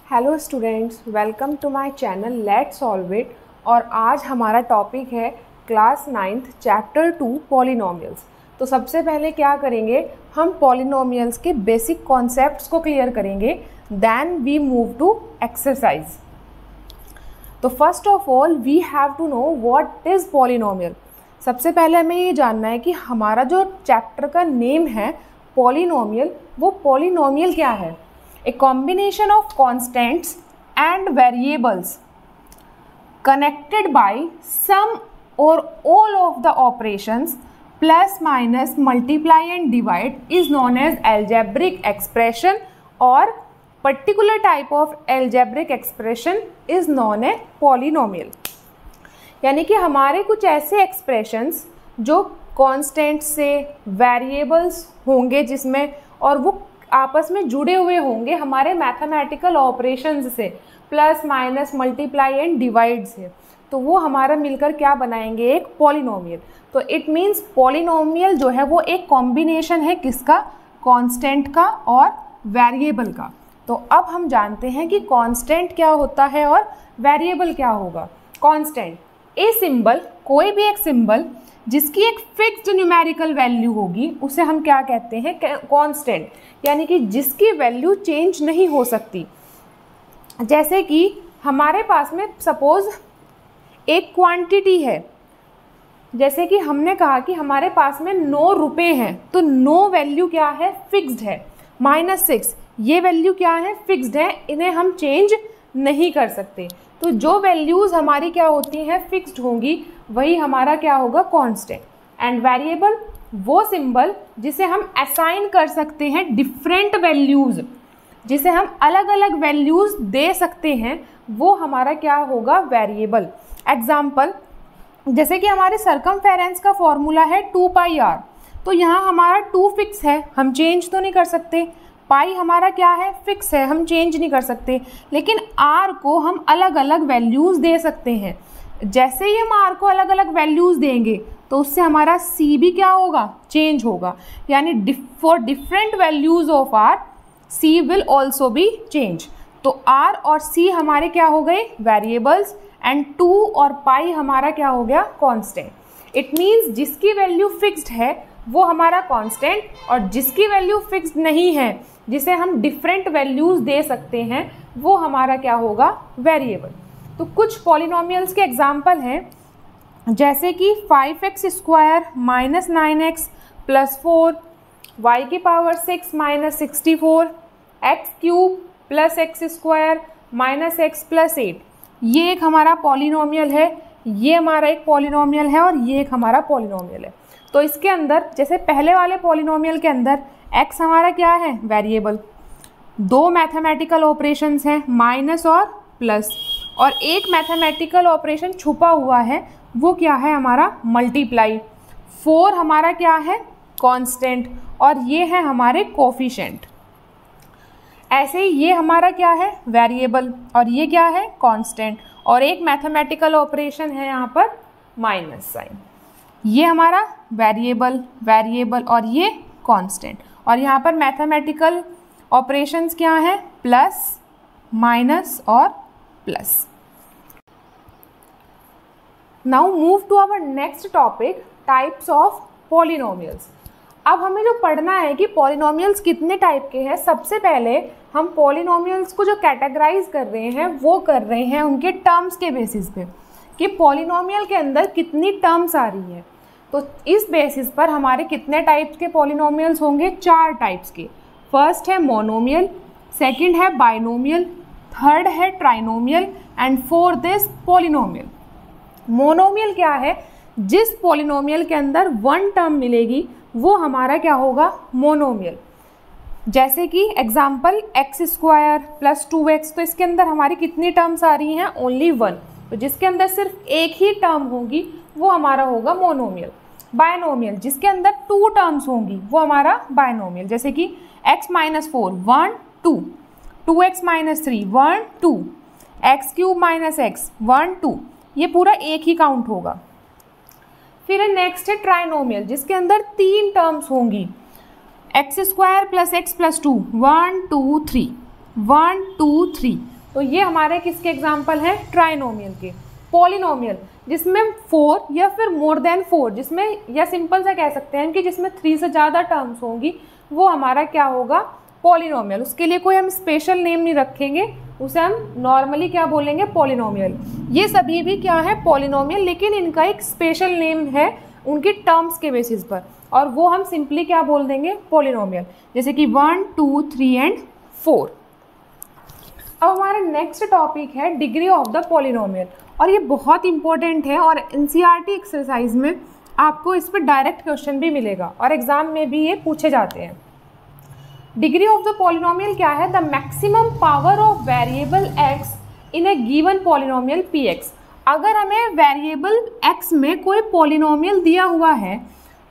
Hello students, welcome to my channel let's solve it. और आज हमारा टॉपिक है क्लास 9th चैप्टर 2 पॉलिनोमियल्स। तो सबसे पहले क्या करेंगे, हम पॉलिनोमियल्स के बेसिक कॉन्सेप्ट्स को क्लियर करेंगे, then we move to exercise. तो first of all we have to know what is polynomial. सबसे पहले हमें ये जानना है कि हमारा जो चैप्टर का नेम है पॉलिनोमियल, वो पॉलिनोमियल क्या है। A combination of constants and variables connected by some or all of the operations plus minus multiply and divide is known as algebraic expression, or particular type of algebraic expression is known as polynomial। यानी कि हमारे कुछ ऐसे expressions जो constant से variables होंगे जिसमें, और वो आपस में जुड़े हुए होंगे हमारे मैथमेटिकल ऑपरेशंस से, plus minus multiply and divide से, तो वो हमारा मिलकर क्या बनाएंगे, एक पॉलिनोमियल। तो इट मीन्स पॉलिनोमियल जो है वो एक कॉम्बिनेशन है किसका, कांस्टेंट का और वेरिएबल का। तो अब हम जानते हैं कि कांस्टेंट क्या होता है और वेरिएबल क्या होगा। कांस्टेंट, ए सिंबल, कोई भी एक सिंबल जिसकी एक फिक्स्ड न्यूमेरिकल वैल्यू होगी उसे हम क्या कहते हैं, कांस्टेंट, यानी कि जिसकी वैल्यू चेंज नहीं हो सकती। जैसे कि हमारे पास में सपोज एक क्वांटिटी है, जैसे कि हमने कहा कि हमारे पास में 9 रुपये हैं, तो 9 वैल्यू क्या है, फिक्स्ड है। -6 ये वैल्यू क्या है, फिक्स्ड है, इन्हें हम चेंज नहीं कर सकते। तो जो वैल्यूज़ हमारी क्या होती हैं, फिक्स्ड होंगी, वही हमारा क्या होगा, कांस्टेंट। एंड वेरिएबल, वो सिंबल जिसे हम असाइन कर सकते हैं डिफरेंट वैल्यूज़, जिसे हम अलग अलग वैल्यूज़ दे सकते हैं, वो हमारा क्या होगा, वेरिएबल। एग्जाम्पल, जैसे कि हमारे सरकमफेरेंस का फॉर्मूला है 2πr, तो यहाँ हमारा 2 फिक्स है, हम चेंज तो नहीं कर सकते। पाई हमारा क्या है, फिक्स है, हम चेंज नहीं कर सकते। लेकिन आर को हम अलग अलग वैल्यूज़ दे सकते हैं। जैसे ही हम आर को अलग अलग वैल्यूज़ देंगे तो उससे हमारा सी भी क्या होगा, चेंज होगा। यानी for different values of R C will also be change. तो आर और सी हमारे क्या हो गए, वेरिएबल्स, एंड 2 और पाई हमारा क्या हो गया, कांस्टेंट। इट मीन्स जिसकी वैल्यू फिक्स्ड है वो हमारा कांस्टेंट, और जिसकी वैल्यू फिक्स्ड नहीं है, जिसे हम डिफरेंट वैल्यूज़ दे सकते हैं, वो हमारा क्या होगा, वेरिएबल। तो कुछ पॉलिनोमियल्स के एग्जाम्पल हैं, जैसे कि 5x² - 9x + 4, y की पावर 6 - 64, x³ + x² - x + 8। ये एक हमारा पॉलिनोमियल है, ये हमारा एक पॉलिनोमियल है, और ये एक हमारा पॉलिनोमियल है। तो इसके अंदर, जैसे पहले वाले पॉलिनोमियल के अंदर x हमारा क्या है, वेरिएबल, 2 मैथमेटिकल ऑपरेशंस हैं, माइनस और प्लस, और एक मैथमेटिकल ऑपरेशन छुपा हुआ है, वो क्या है हमारा, मल्टीप्लाई। 4 हमारा क्या है, कांस्टेंट, और ये है हमारे कोफिशिएंट। ऐसे ही ये हमारा क्या है, वेरिएबल, और ये क्या है, कांस्टेंट, और एक मैथमेटिकल ऑपरेशन है यहाँ पर माइनस साइन। ये हमारा वेरिएबल, वेरिएबल, और ये कांस्टेंट, और यहाँ पर मैथमेटिकल ऑपरेशंस क्या हैं, प्लस, माइनस और plus. Now move to our next topic, types of polynomials. अब हमें जो पढ़ना है कि पॉलिनोमियल्स कितने टाइप के हैं। सबसे पहले हम पॉलिनोमियल्स को जो कैटेगराइज कर रहे हैं वो कर रहे हैं उनके टर्म्स के बेसिस पे, कि पॉलिनोमियल के अंदर कितनी टर्म्स आ रही है। तो इस बेसिस पर हमारे कितने टाइप्स के पॉलिनोमियल्स होंगे, 4 टाइप्स के। फर्स्ट है मोनोमियल, सेकंड है बाइनोमियल, थर्ड है trinomial, and fourth is polynomial. Monomial क्या है, जिस पॉलिनोमियल के अंदर 1 टर्म मिलेगी वो हमारा क्या होगा, मोनोमियल। जैसे कि एग्जाम्पल x² + 2x, तो इसके अंदर हमारी कितनी टर्म्स आ रही हैं, ओनली 1। तो जिसके अंदर सिर्फ एक ही टर्म होगी वो हमारा होगा मोनोमियल। बायनोमियल, जिसके अंदर 2 टर्म्स होंगी वो हमारा बायनोमियल। जैसे कि x - 4 1 2, 2x - 3 1 2, x³ - x 1 2, ये पूरा एक ही काउंट होगा। फिर नेक्स्ट है ट्राइनोमियल, जिसके अंदर 3 टर्म्स होंगी, x² + x + 2 1 2 3 1 2 3, तो ये हमारे किसके एग्जाम्पल हैं, ट्राइनोमियल के। पॉलिनोमियल जिसमें 4 या फिर मोर देन 4, जिसमें या सिंपल सा कह सकते हैं कि जिसमें 3 से ज़्यादा टर्म्स होंगी, वो हमारा क्या होगा, पॉलिनोमियल। उसके लिए कोई हम स्पेशल नेम नहीं रखेंगे, उसे हम नॉर्मली क्या बोलेंगे, पॉलिनोमियल। ये सभी भी क्या है, पॉलिनोमियल, लेकिन इनका एक स्पेशल नेम है उनकी टर्म्स के बेसिस पर, और वो हम सिंपली क्या बोल देंगे, पॉलिनोमियल। जैसे कि 1, 2, 3 एंड 4। अब हमारा नेक्स्ट टॉपिक है डिग्री ऑफ द पॉलिनोमियल, और ये बहुत इंपॉर्टेंट है और एनसीईआरटी एक्सरसाइज में आपको इस पर डायरेक्ट क्वेश्चन भी मिलेगा और एग्जाम में भी ये पूछे जाते हैं। डिग्री ऑफ द पॉलिनोमियल क्या है, the maximum power of variable x in A given polynomial P x. अगर हमें वेरिएबल एक्स में कोई पॉलिनोमियल दिया हुआ है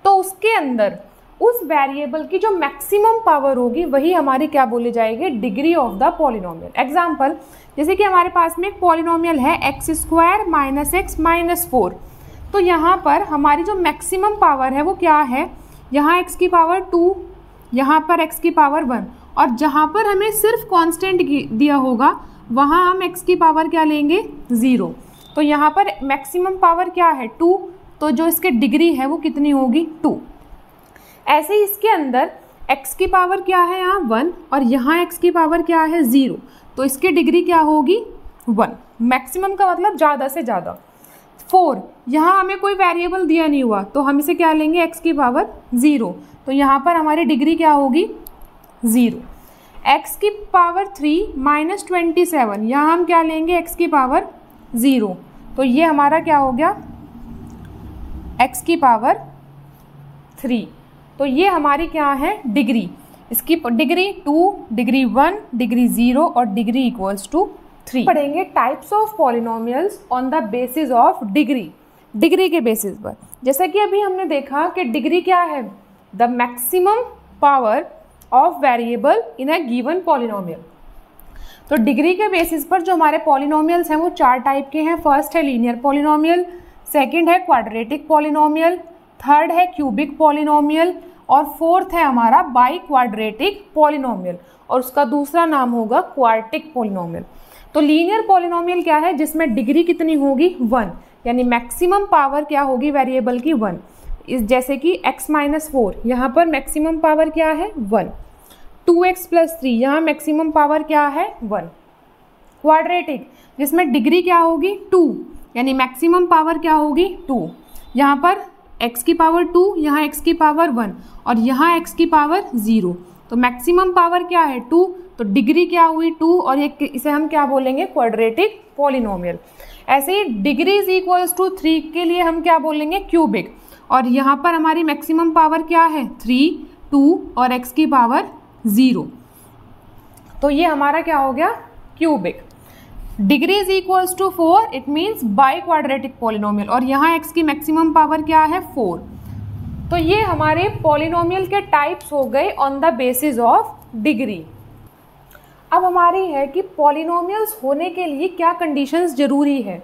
तो उसके अंदर उस वेरिएबल की जो मैक्सिमम पावर होगी वही हमारी क्या बोली जाएगी, degree of the polynomial. Example, जैसे कि हमारे पास में एक पॉलिनोमियल है x² - x - 4, तो यहाँ पर हमारी जो मैक्सिमम पावर है वो क्या है, यहाँ x की पावर 2, यहाँ पर x की पावर 1, और जहाँ पर हमें सिर्फ कांस्टेंट दिया होगा वहाँ हम x की पावर क्या लेंगे, 0। तो यहाँ पर मैक्सिमम पावर क्या है, 2, तो जो इसके डिग्री है वो कितनी होगी, 2। ऐसे ही इसके अंदर x की पावर क्या है, यहाँ 1, और यहाँ x की पावर क्या है, 0, तो इसकी डिग्री क्या होगी, 1। मैक्सिमम का मतलब ज़्यादा से ज़्यादा। 4, यहाँ हमें कोई वेरिएबल दिया नहीं हुआ तो हम इसे क्या लेंगे, x की पावर 0, तो यहाँ पर हमारी डिग्री क्या होगी, 0। x की पावर 3 - 27, यहाँ हम क्या लेंगे, x की पावर 0, तो ये हमारा क्या हो गया, x की पावर 3। तो ये हमारी क्या है, डिग्री। इसकी डिग्री 2, डिग्री 1, डिग्री 0 और डिग्री इक्वल्स टू 3। पढ़ेंगे types of polynomials on the basis of degree, degree के बेसिस पर। जैसा कि अभी हमने देखा कि डिग्री क्या है, the maximum power of variable in a given polynomial. तो डिग्री के बेसिस पर जो हमारे पॉलिनोमियल्स हैं वो 4 टाइप के हैं। फर्स्ट है लीनियर पॉलिनोमियल, सेकंड है क्वाड्रेटिक पॉलिनोमियल, थर्ड है क्यूबिक पॉलिनोमियल, और फोर्थ है हमारा बाई क्वाड्रेटिक पॉलिनोमियल, और उसका दूसरा नाम होगा क्वार्टिक पॉलिनोमियल। तो लीनियर पॉलिनोमियल क्या है, जिसमें डिग्री कितनी होगी, 1, यानी मैक्सिमम पावर क्या होगी वेरिएबल की, 1। इस जैसे कि x - 4, यहाँ पर मैक्सिमम पावर क्या है, 1। 2x + 3, यहाँ मैक्सिमम पावर क्या है, 1। क्वाड्रेटिक जिसमें डिग्री क्या होगी, 2, यानी मैक्सिमम पावर क्या होगी, 2। यहाँ पर x की पावर 2, यहाँ x की पावर 1, और यहाँ x की पावर 0, तो मैक्सिमम पावर क्या है, 2, तो डिग्री क्या हुई, 2, और इसे हम क्या बोलेंगे, क्वाड्रेटिक पॉलिनोमियल। ऐसे ही डिग्री इज इक्वल्स टू 3 के लिए हम क्या बोलेंगे, क्यूबिक, और यहाँ पर हमारी मैक्सिमम पावर क्या है, 3, 2 और x की पावर 0, तो ये हमारा क्या हो गया, cubic. Degree is equals to 4, it means bi quadratic polynomial, और यहाँ x की मैक्सिमम पावर क्या है, 4। तो ये हमारे पॉलिनोमियल के टाइप्स हो गए on the basis of degree. अब हमारी है कि पॉलिनोमियल्स होने के लिए क्या कंडीशंस जरूरी है।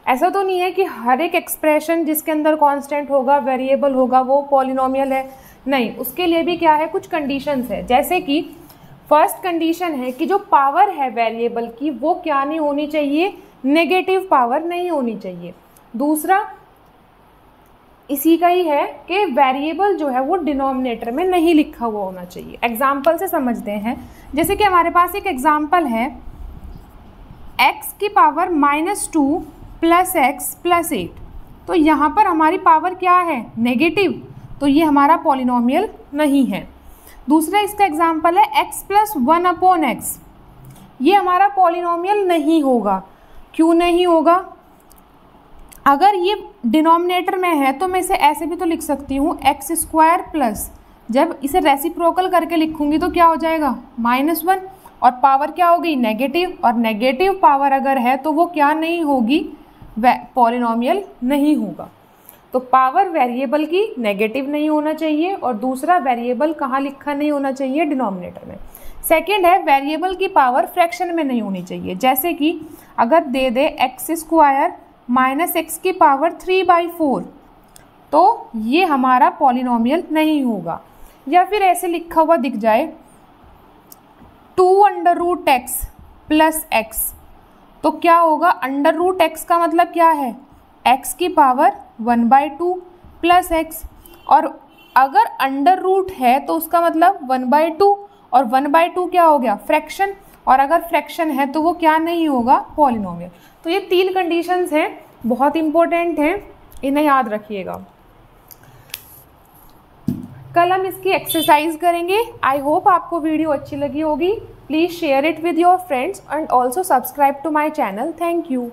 ऐसा तो नहीं है कि हर एक एक्सप्रेशन जिसके अंदर कांस्टेंट होगा, वेरिएबल होगा, वो पॉलिनोमियल है, नहीं, उसके लिए भी क्या है, कुछ कंडीशंस है। जैसे कि फर्स्ट कंडीशन है कि जो पावर है वेरिएबल की वो क्या नहीं होनी चाहिए, नेगेटिव पावर नहीं होनी चाहिए। दूसरा इसी का ही है कि वेरिएबल जो है वो डिनोमिनेटर में नहीं लिखा हुआ होना चाहिए। एग्जाम्पल से समझते हैं, जैसे कि हमारे पास एक एग्जाम्पल है x की पावर -2 + x + 8, तो यहाँ पर हमारी पावर क्या है, नेगेटिव, तो ये हमारा पॉलिनोमियल नहीं है। दूसरा इसका एग्जाम्पल है x + 1/x, ये हमारा पॉलिनोमियल नहीं होगा। क्यों नहीं होगा, अगर ये डिनोमिनेटर में है तो मैं इसे ऐसे भी तो लिख सकती हूँ x² प्लस, जब इसे रेसिप्रोकल करके लिखूंगी तो क्या हो जाएगा, -1, और पावर क्या होगी, नेगेटिव, और नेगेटिव पावर अगर है तो वो क्या नहीं होगी, पॉलिनोमियल नहीं होगा। तो पावर वेरिएबल की नेगेटिव नहीं होना चाहिए, और दूसरा वेरिएबल कहाँ लिखा नहीं होना चाहिए, डिनोमिनेटर में। सेकेंड है वेरिएबल की पावर फ्रैक्शन में नहीं होनी चाहिए। जैसे कि अगर दे दे x² - x की पावर 3/4, तो ये हमारा पॉलिनोमियल नहीं होगा। या फिर ऐसे लिखा हुआ दिख जाए 2√x + x, तो क्या होगा, अंडर रूट एक्स का मतलब क्या है, एक्स की पावर 1/2 प्लस एक्स, और अगर अंडर रूट है तो उसका मतलब 1/2, और 1/2 क्या हो गया, फ्रैक्शन, और अगर फ्रैक्शन है तो वो क्या नहीं होगा, पॉलिनोमियल। तो ये 3 कंडीशंस हैं, बहुत इंपॉर्टेंट हैं, इन्हें याद रखिएगा। कल हम इसकी एक्सरसाइज करेंगे। आई होप आपको वीडियो अच्छी लगी होगी। Please share it with your friends and also subscribe to my channel. Thank you.